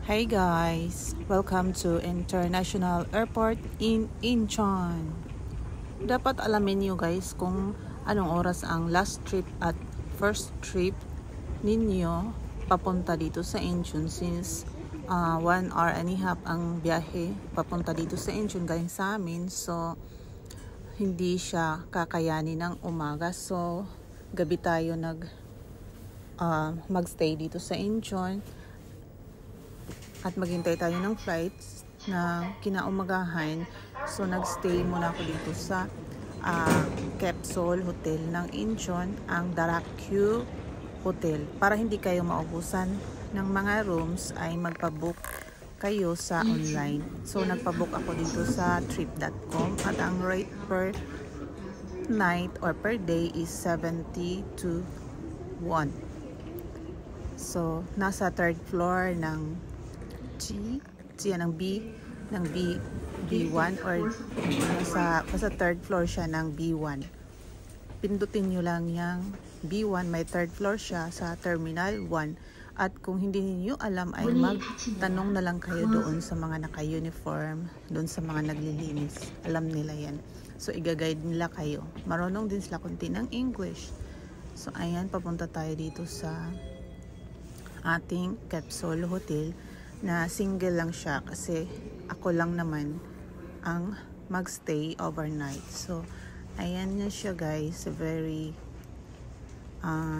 Hey guys! Welcome to International Airport in Incheon. Dapat alamin niyo guys kung anong oras ang last trip at first trip ninyo papunta dito sa Incheon since 1 hour and a half ang biyahe papunta dito sa Incheon galing sa amin. So, hindi siya kakayanin ng umaga. So, gabi tayo magstay dito sa Incheon. At maghintay tayo ng flights na kinaumagahan. So nagstay muna ako dito sa Capsule Hotel ng Incheon, ang Darakyu Hotel. Para hindi kayo maubusan ng mga rooms ay magpabook kayo sa online. So nagpabook ako dito sa trip.com at ang rate per night or per day is 70 to 1. So nasa third floor ng B1 or sa third floor siya ng B1. Pindutin nyo lang yung B1, may third floor siya sa Terminal 1. At kung hindi niyo alam ay magtanong na lang kayo doon sa mga naka-uniform, doon sa mga naglilinis. Alam nila yan. So i-guide nila kayo. Marunong din sila konti ng English. So ayan, papunta tayo dito sa ating Capsule Hotel na single lang siya kasi ako lang naman ang magstay overnight. So ayan na siya guys, very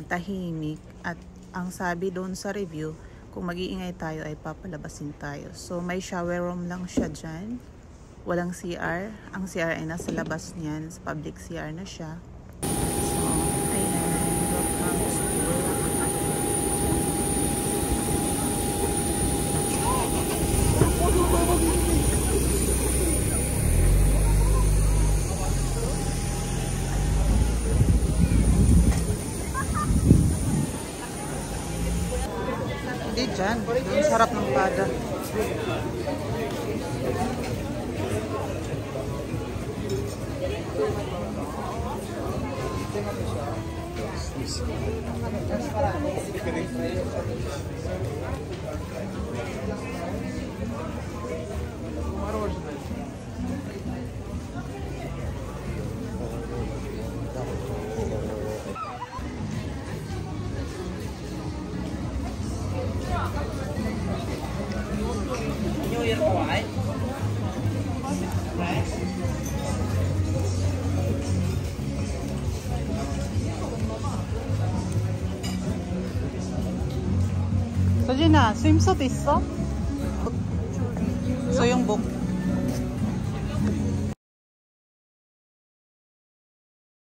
tahimik, at ang sabi doon sa review, kung mag-iingay tayo ay papalabasin tayo. So may shower room lang siya dyan, walang CR. Ang CR ay nasa labas niyan, sa public CR na siya. So ayan, welcome to dyan. Ang sarap ng pada. 서진아, 스윙서도 있어? 소영복.